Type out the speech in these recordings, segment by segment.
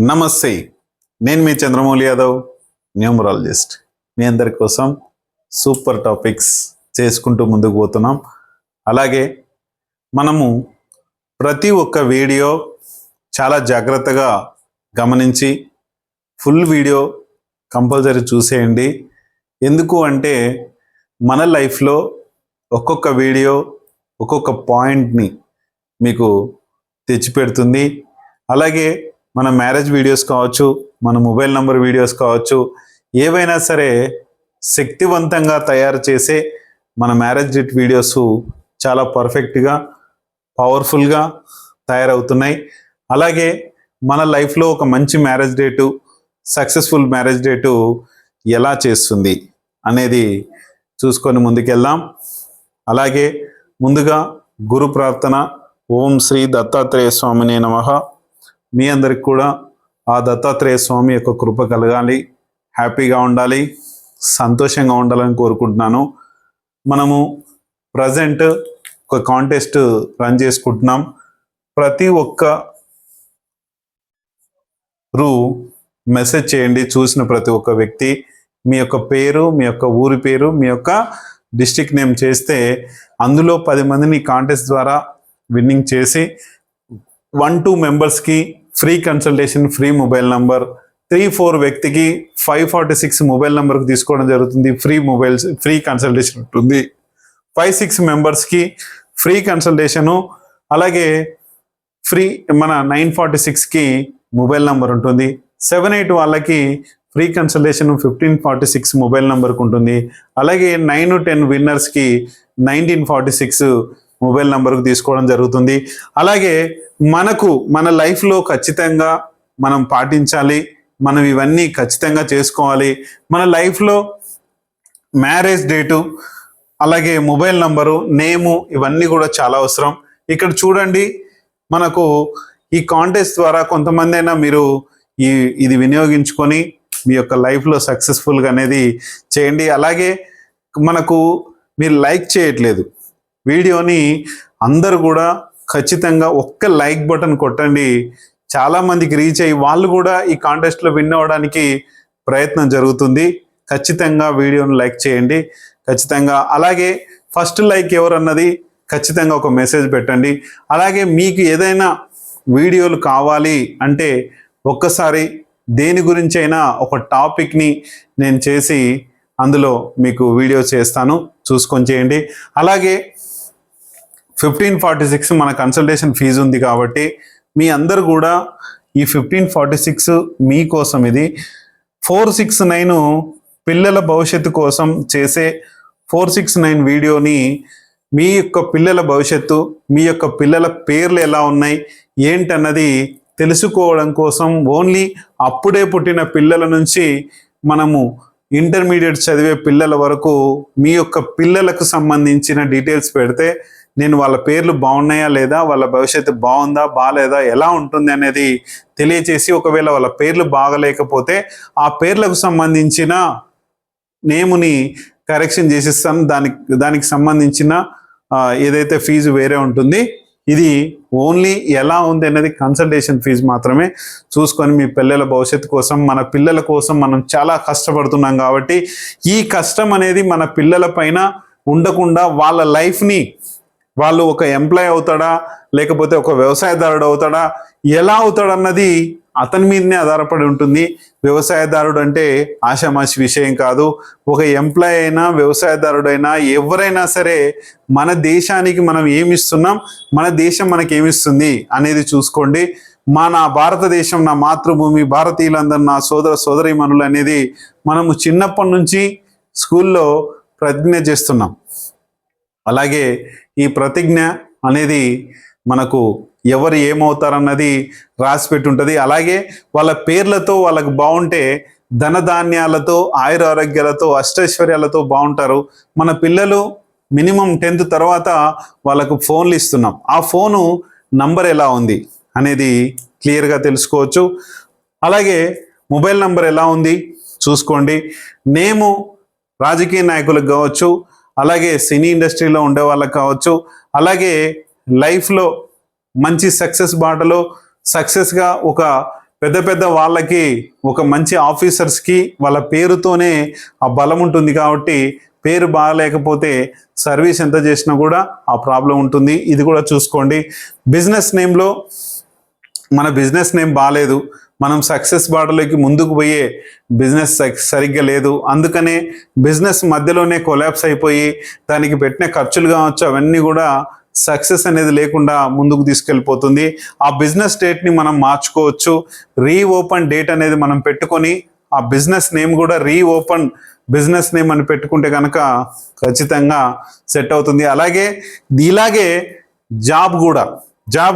నమస్తే, నేను మీ చంద్రమౌళి యాదవ్, న్యూమరాలజిస్ట్. మీ అందరి కోసం సూపర్ టాపిక్స్ చేసుకుంటూ ముందుకు పోతున్నాం. అలాగే మనము ప్రతి ఒక్క వీడియో చాలా జాగ్రత్తగా గమనించి ఫుల్ వీడియో కంపల్సరీ చూసేయండి. ఎందుకు అంటే మన లైఫ్లో ఒక్కొక్క వీడియో ఒక్కొక్క పాయింట్ని మీకు తెచ్చిపెడుతుంది. అలాగే మన మ్యారేజ్ వీడియోస్ కావచ్చు, మన మొబైల్ నంబర్ వీడియోస్ కావచ్చు, ఏవైనా సరే శక్తివంతంగా తయారు చేసే మన మ్యారేజ్ డేట్ వీడియోస్ చాలా పర్ఫెక్ట్గా పవర్ఫుల్గా తయారవుతున్నాయి. అలాగే మన లైఫ్లో ఒక మంచి marriage date, successful marriage date ఎలా చేస్తుంది అనేది చూసుకొని ముందుకెళ్దాం. అలాగే ముందుగా గురు ప్రార్థన. ఓం శ్రీ దత్తాత్రేయ స్వామినే నమః. మీ అందరికి కూడా ఆ దత్తాత్రేయ స్వామి యొక్క కృప కలగాలి, హ్యాపీగా ఉండాలి, సంతోషంగా ఉండాలని కోరుకుంటున్నాను. మనము ప్రజెంట్ ఒక కాంటెస్ట్ రన్ చేసుకుంటున్నాం. ప్రతి ఒక్కరు మెసేజ్ చేయండి. చూసిన ప్రతి ఒక్క వ్యక్తి మీ యొక్క పేరు, మీ యొక్క ఊరి పేరు, మీ యొక్క డిస్ట్రిక్ట్ నేమ్ చేస్తే అందులో 10 మందిని కాంటెస్ట్ ద్వారా విన్నింగ్ చేసి 1-2 మెంబర్స్కి free consultation, free mobile number, 3-4 వ్యక్తికి 546 మొబైల్ నంబర్కి తీసుకోవడం జరుగుతుంది. ఫ్రీ కన్సల్టేషన్ ఉంటుంది. 5-6 మెంబర్స్కి ఫ్రీ కన్సల్టేషను, అలాగే ఫ్రీ మన 946కి మొబైల్ నంబర్ ఉంటుంది. 7-8 వాళ్ళకి ఫ్రీ కన్సల్టేషన్ 1546 మొబైల్ నంబర్కి ఉంటుంది. అలాగే 9-10 విన్నర్స్కి 1946 మొబైల్ నంబర్కి తీసుకోవడం జరుగుతుంది. అలాగే మన లైఫ్లో ఖచ్చితంగా మనం పాటించాలి, మనం ఇవన్నీ ఖచ్చితంగా చేసుకోవాలి. మన లైఫ్లో మ్యారేజ్ డేటు, అలాగే మొబైల్ నంబరు, నేము, ఇవన్నీ కూడా చాలా అవసరం. ఇక్కడ చూడండి, మనకు ఈ కాంటెస్ట్ ద్వారా కొంతమంది అయినా మీరు ఇది వినియోగించుకొని మీ యొక్క లైఫ్లో సక్సెస్ఫుల్గా అనేది చేయండి. అలాగే మనకు మీరు లైక్ చేయట్లేదు వీడియోని, అందరూ కూడా ఖచ్చితంగా ఒక్క లైక్ బటన్ కొట్టండి. చాలామందికి రీచ్ అయ్యి వాళ్ళు కూడా ఈ కాంటెస్ట్లో విన్ అవ్వడానికి ప్రయత్నం జరుగుతుంది. ఖచ్చితంగా వీడియోని లైక్ చేయండి ఖచ్చితంగా. అలాగే ఫస్ట్ లైక్ ఎవరన్నది ఖచ్చితంగా ఒక మెసేజ్ పెట్టండి. అలాగే మీకు ఏదైనా వీడియోలు కావాలి అంటే ఒక్కసారి దేని గురించి అయినా ఒక టాపిక్ని నేను చేసి అందులో మీకు వీడియో చేస్తాను, చూసుకొని చేయండి. అలాగే 1546 మన కన్సల్టేషన్ ఫీజు ఉంది కాబట్టి మీ అందరు కూడా ఈ 1546 మీకోసం. ఇది 469 పిల్లల భవిష్యత్తు కోసం చేసే 469 వీడియోని మీ యొక్క పిల్లల భవిష్యత్తు, మీ యొక్క పిల్లల పేర్లు ఎలా ఉన్నాయి ఏంటన్నది తెలుసుకోవడం కోసం, ఓన్లీ అప్పుడే పుట్టిన పిల్లల నుంచి మనము ఇంటర్మీడియట్ చదివే పిల్లల వరకు మీ యొక్క పిల్లలకు సంబంధించిన డీటెయిల్స్ పెడితే నేను వాళ్ళ పేర్లు బాగున్నాయా లేదా, వాళ్ళ భవిష్యత్తు బాగుందా బాగాలేదా, ఎలా ఉంటుంది అనేది తెలియచేసి, ఒకవేళ వాళ్ళ పేర్లు బాగలేకపోతే ఆ పేర్లకు సంబంధించిన నేముని కరెక్షన్ చేసిస్తాను. దానికి సంబంధించిన ఏదైతే ఫీజు వేరే ఉంటుంది. ఇది ఓన్లీ ఎలా ఉంది అనేది కన్సల్టేషన్ ఫీజు మాత్రమే. చూసుకొని మీ పిల్లల భవిష్యత్తు కోసం, మన పిల్లల కోసం మనం చాలా కష్టపడుతున్నాం కాబట్టి ఈ కష్టం అనేది మన పిల్లల పైన ఉండకుండా వాళ్ళ లైఫ్ని, వాళ్ళు ఒక ఎంప్లాయ్ అవుతాడా లేకపోతే ఒక వ్యవసాయదారుడు అవుతాడా, ఎలా అవుతాడన్నది అతని మీదనే ఆధారపడి ఉంటుంది. వ్యవసాయదారుడు అంటే ఆషామాషి విషయం కాదు. ఒక ఎంప్లాయ్ అయినా, వ్యవసాయదారుడైనా, ఎవరైనా సరే మన దేశానికి మనం ఏమిస్తున్నాం, మన దేశం మనకి ఏమిస్తుంది అనేది చూసుకోండి. నా భారతదేశం, నా మాతృభూమి, భారతీయులందరూ నా సోదర సోదరీమణులు అనేది మనము చిన్నప్పటి నుంచి స్కూల్లో ప్రతిజ్ఞ చేస్తున్నాం. అలాగే ఈ ప్రతిజ్ఞ అనేది మనకు ఎవరు ఏమవుతారన్నది రాసి పెట్టి ఉంటుంది. అలాగే వాళ్ళ పేర్లతో వాళ్ళకు బాగుంటే ధనధాన్యాలతో, ఆయుర ఆరోగ్యాలతో, అష్టైశ్వర్యాలతో బాగుంటారు. మన పిల్లలు మినిమం 10th తర్వాత వాళ్ళకు ఫోన్లు ఇస్తున్నాం. ఆ ఫోను నంబర్ ఎలా ఉంది అనేది క్లియర్గా తెలుసుకోవచ్చు. అలాగే మొబైల్ నంబర్ ఎలా ఉంది చూసుకోండి. నేము రాజకీయ నాయకులకు కావచ్చు, అలాగే సినీ ఇండస్ట్రీలో ఉండే వాళ్ళకి కావచ్చు, అలాగే లైఫ్లో మంచి సక్సెస్ బాటలో సక్సెస్గా ఒక పెద్ద పెద్ద వాళ్ళకి ఒక మంచి ఆఫీసర్స్కి వాళ్ళ పేరుతోనే ఆ బలం ఉంటుంది కాబట్టి పేరు బాగాలేకపోతే సర్వీస్ ఎంత చేసినా కూడా ఆ ప్రాబ్లం ఉంటుంది. ఇది కూడా చూసుకోండి. బిజినెస్ నేమ్లో మన బిజినెస్ నేమ్ బాగాలేదు, మనం సక్సెస్ బాటలోకి ముందుకు పోయే బిజినెస్ సరిగ్గా లేదు, అందుకనే బిజినెస్ మధ్యలోనే కొలాప్స్ అయిపోయి దానికి పెట్టిన ఖర్చులు కావచ్చు అవన్నీ కూడా సక్సెస్ అనేది లేకుండా ముందుకు తీసుకెళ్ళిపోతుంది. ఆ బిజినెస్ డేట్ని మనం మార్చుకోవచ్చు. రీఓపెన్ డేట్ అనేది మనం పెట్టుకొని ఆ బిజినెస్ నేమ్ కూడా రీఓపెన్ బిజినెస్ నేమ్ అని పెట్టుకుంటే కనుక ఖచ్చితంగా సెట్ అవుతుంది. ఇలాగే జాబ్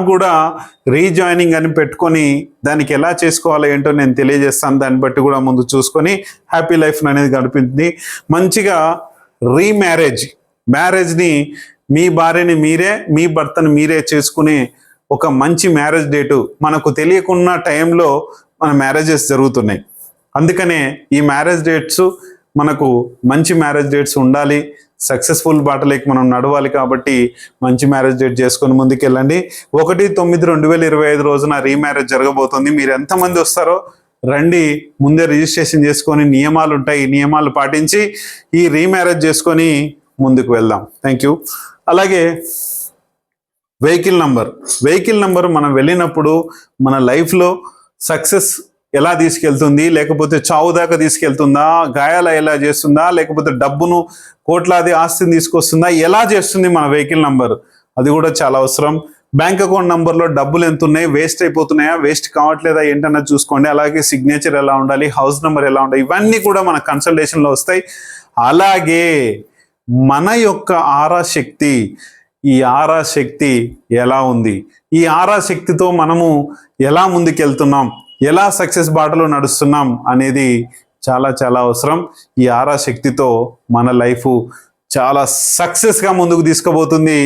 కూడా రీజాయినింగ్ అని పెట్టుకొని దానికి ఎలా చేసుకోవాలో ఏంటో నేను తెలియజేస్తాను. దాన్ని బట్టి కూడా ముందు చూసుకొని హ్యాపీ లైఫ్ అనేది గడిపింది. మంచిగా మ్యారేజ్ని మీ భార్యని మీరే, మీ భర్తని మీరే చేసుకునే ఒక మంచి మ్యారేజ్ డేటు మనకు తెలియకున్న టైంలో మన మ్యారేజెస్ జరుగుతున్నాయి. అందుకనే ఈ మ్యారేజ్ డేట్స్ మనకు మంచి మ్యారేజ్ డేట్స్ ఉండాలి. సక్సెస్ఫుల్ బాటలోకి మనం నడవాలి కాబట్టి మంచి మ్యారేజ్ డేట్ చేసుకొని ముందుకెళ్ళండి. 1/9/2025 రోజున రీమ్యారేజ్ జరగబోతుంది. మీరు ఎంతమంది వస్తారో రండి, ముందే రిజిస్ట్రేషన్ చేసుకొని నియమాలు ఉంటాయి, ఈ నియమాలు పాటించి ఈ రీమ్యారేజ్ చేసుకొని ముందుకు వెళ్దాం. Thank you. అలాగే వెహికల్ నంబర్ మనం వెళ్ళినప్పుడు మన లైఫ్లో సక్సెస్ ఎలా తీసుకెళ్తుంది, లేకపోతే చావు దాకా తీసుకెళ్తుందా, గాయాలు ఎలా చేస్తుందా, లేకపోతే డబ్బును కోట్లాది ఆస్తిని తీసుకొస్తుందా, ఎలా చేస్తుంది మన వెహికల్ నంబర్, అది కూడా చాలా అవసరం. బ్యాంక్ అకౌంట్ నంబర్లో డబ్బులు ఎంత ఉన్నాయి, వేస్ట్ అయిపోతున్నాయా, వేస్ట్ కావట్లేదా ఏంటన్నది చూసుకోండి. అలాగే సిగ్నేచర్ ఎలా ఉండాలి, హౌస్ నెంబర్ ఎలా ఉండాలి, ఇవన్నీ కూడా మన కన్సల్టేషన్లో వస్తాయి. అలాగే మన యొక్క ఈ ఆరా శక్తి ఎలా ఉంది, ఈ ఆరా శక్తితో మనము ఎలా ముందుకెళ్తున్నాం, ఎలా సక్సెస్ బాటలో నడుస్తున్నాం అనేది చాలా చాలా అవసరం. ఈ ఆరా శక్తితో మన లైఫ్ చాలా సక్సెస్గా ముందుకు తీసుకుపోతుంది.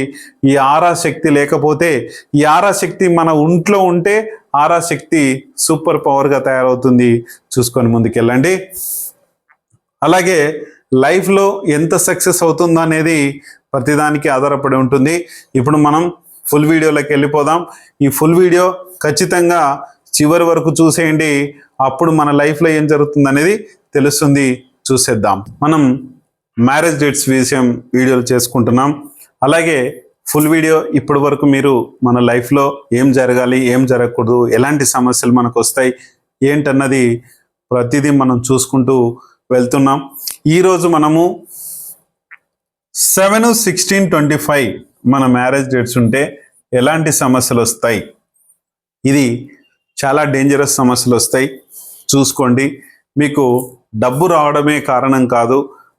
ఈ ఆరా శక్తి లేకపోతే, ఈ ఆరా శక్తి మన ఒంట్లో ఉంటే ఆరా శక్తి సూపర్ పవర్గా తయారవుతుంది. చూసుకొని ముందుకెళ్ళండి. అలాగే లైఫ్లో ఎంత సక్సెస్ అవుతుందో అనేది ప్రతిదానికి ఆధారపడి ఉంటుంది. ఇప్పుడు మనం ఫుల్ వీడియోలోకి వెళ్ళిపోదాం. ఈ ఫుల్ వీడియో ఖచ్చితంగా చివరి వరకు చూసేయండి, అప్పుడు మన లైఫ్లో ఏం జరుగుతుంది అనేది తెలుస్తుంది. చూసేద్దాం. మనం మ్యారేజ్ డేట్స్ విషయం వీడియోలు చేసుకుంటున్నాం. అలాగే ఫుల్ వీడియో ఇప్పటి వరకు మీరు మన లైఫ్లో ఏం జరగాలి, ఏం జరగకూడదు, ఎలాంటి సమస్యలు మనకు వస్తాయి ఏంటన్నది ప్రతిదీ మనం చూసుకుంటూ వెళ్తున్నాం. ఈరోజు మనము 7/16/25 మన మ్యారేజ్ డేట్స్ ఉంటే ఎలాంటి సమస్యలు వస్తాయి, ఇది చాలా డేంజరస్ సమస్యలు వస్తాయి. చూసుకోండి. మీకు డబ్బు రావడమే కారణం కాదు,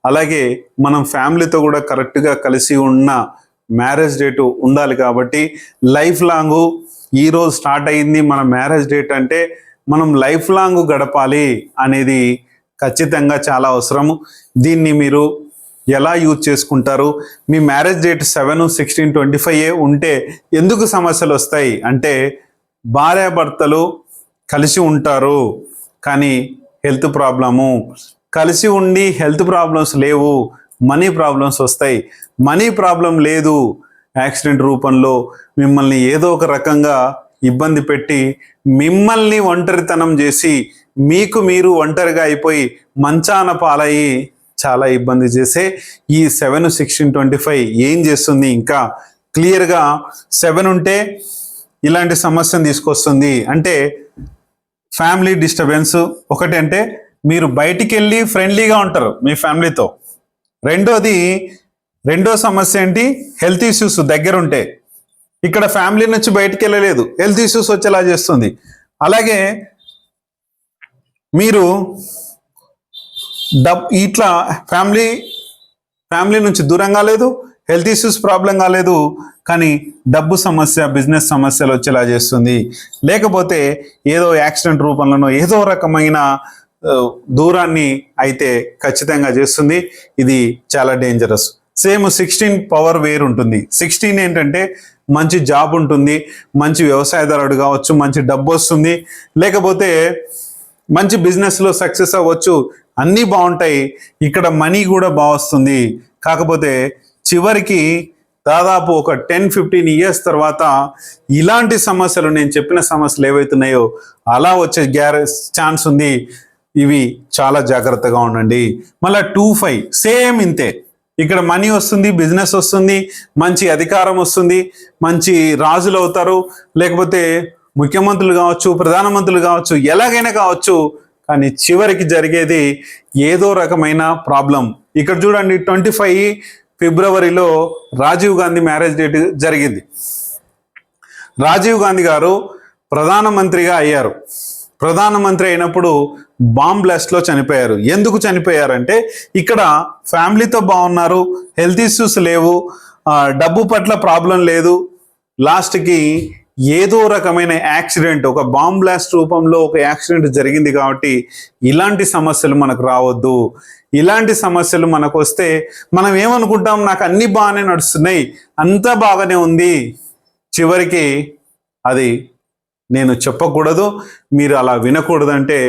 అలాగే మనం ఫ్యామిలీతో కూడా కరెక్ట్గా కలిసి ఉన్న మ్యారేజ్ డేటు ఉండాలి. కాబట్టి లైఫ్ లాంగ్ ఈరోజు స్టార్ట్ అయ్యింది మన మ్యారేజ్ డేట్ అంటే మనం లైఫ్ లాంగ్ గడపాలి అనేది ఖచ్చితంగా చాలా అవసరము. దీన్ని మీరు ఎలా యూజ్ చేసుకుంటారు? మీ మ్యారేజ్ డేట్ 7/16/25 ఉంటే ఎందుకు సమస్యలు వస్తాయి అంటే, భార్యాభర్తలు కలిసి ఉంటారు కానీ హెల్త్ ప్రాబ్లము, కలిసి ఉండి హెల్త్ ప్రాబ్లమ్స్ లేవు, మనీ ప్రాబ్లమ్స్ వస్తాయి. మనీ ప్రాబ్లం లేదు, యాక్సిడెంట్ రూపంలో మిమ్మల్ని ఏదో ఒక రకంగా ఇబ్బంది పెట్టి మిమ్మల్ని ఒంటరితనం చేసి మీకు మీరు ఒంటరిగా అయిపోయి మంచాన పాలయ్యి చాలా ఇబ్బంది చేసే ఈ 7/16/25 ఏం చేస్తుంది? ఇంకా క్లియర్గా 7 ఉంటే ఇలాంటి సమస్యను తీసుకొస్తుంది. అంటే ఫ్యామిలీ డిస్టర్బెన్స్ ఒకటి, అంటే మీరు బయటికి వెళ్ళి ఫ్రెండ్లీగా ఉంటారు మీ ఫ్యామిలీతో. రెండో సమస్య ఏంటి? హెల్త్ ఇష్యూస్ దగ్గర ఉంటే. ఇక్కడ ఫ్యామిలీ నుంచి బయటికి వెళ్ళలేదు, హెల్త్ ఇష్యూస్ వచ్చేలా చేస్తుంది. అలాగే మీరు ఇట్లా ఫ్యామిలీ నుంచి దూరం కాలేదు, హెల్త్ ఇష్యూస్ ప్రాబ్లం కాలేదు, కానీ డబ్బు సమస్య, బిజినెస్ సమస్యలు వచ్చేలా చేస్తుంది. లేకపోతే ఏదో యాక్సిడెంట్ రూపంలోనో ఏదో రకమైన దూరాన్ని అయితే ఖచ్చితంగా చేస్తుంది. ఇది చాలా డేంజరస్. సేమ్ 16 పవర్ వేరు ఉంటుంది. 16 ఏంటంటే మంచి జాబ్ ఉంటుంది, మంచి వ్యవసాయదారుడు కావచ్చు, మంచి డబ్బు వస్తుంది, లేకపోతే మంచి బిజినెస్లో సక్సెస్ అవ్వచ్చు, అన్నీ బాగుంటాయి. ఇక్కడ మనీ కూడా బాగా వస్తుంది. కాకపోతే చివరికి దాదాపు ఒక 10-15 ఇయర్స్ తర్వాత ఇలాంటి సమస్యలు, నేను చెప్పిన సమస్యలు ఏవైతున్నాయో అలా వచ్చే ఛాన్స్ ఉంది. ఇవి చాలా జాగ్రత్తగా ఉండండి. మళ్ళీ 2-5 సేమ్ ఇంతే. ఇక్కడ మనీ వస్తుంది, బిజినెస్ వస్తుంది, మంచి అధికారం వస్తుంది, మంచి రాజులు అవుతారు, లేకపోతే ముఖ్యమంత్రులు కావచ్చు, ప్రధానమంత్రులు కావచ్చు, ఎలాగైనా కావచ్చు. కానీ చివరికి జరిగేది ఏదో రకమైన ప్రాబ్లం. ఇక్కడ చూడండి, 25 ఫిబ్రవరిలో రాజీవ్ గాంధీ మ్యారేజ్ డేట్ జరిగింది. రాజీవ్ గాంధీ గారు ప్రధానమంత్రిగా అయ్యారు. ప్రధానమంత్రి అయినప్పుడు బాంబ్ బ్లాస్ట్లో చనిపోయారు. ఎందుకు చనిపోయారంటే ఇక్కడ ఫ్యామిలీతో బాగున్నారు, హెల్త్ ఇష్యూస్ లేవు, డబ్బు పట్ల ప్రాబ్లం లేదు. లాస్ట్కి ఏదో రకమైన యాక్సిడెంట్, ఒక బాంబ్ బ్లాస్ట్ రూపంలో ఒక యాక్సిడెంట్ జరిగింది. కాబట్టి ఇలాంటి సమస్యలు మనకు రావద్దు. ఇలాంటి సమస్యలు మనకు వస్తే మనం ఏమనుకుంటాం, నాకు అన్ని బాగానే నడుస్తున్నాయి, అంతా బాగానే ఉంది. చివరికి అది నేను చెప్పకూడదు, మీరు అలా వినకూడదు. అంటే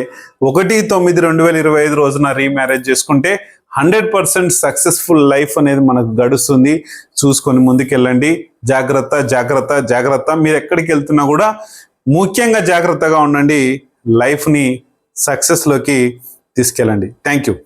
1/9/2025 రోజున రీమ్యారేజ్ చేసుకుంటే 100% సక్సెస్ఫుల్ లైఫ్ అనేది మనకు గడుస్తుంది. చూసుకొని ముందుకెళ్ళండి. జాగ్రత్త జాగ్రత్త జాగ్రత్త. మీరు ఎక్కడికి వెళ్తున్నా కూడా ముఖ్యంగా జాగ్రత్తగా ఉండండి. లైఫ్ని సక్సెస్లోకి తీసుకెళ్ళండి. Thank you.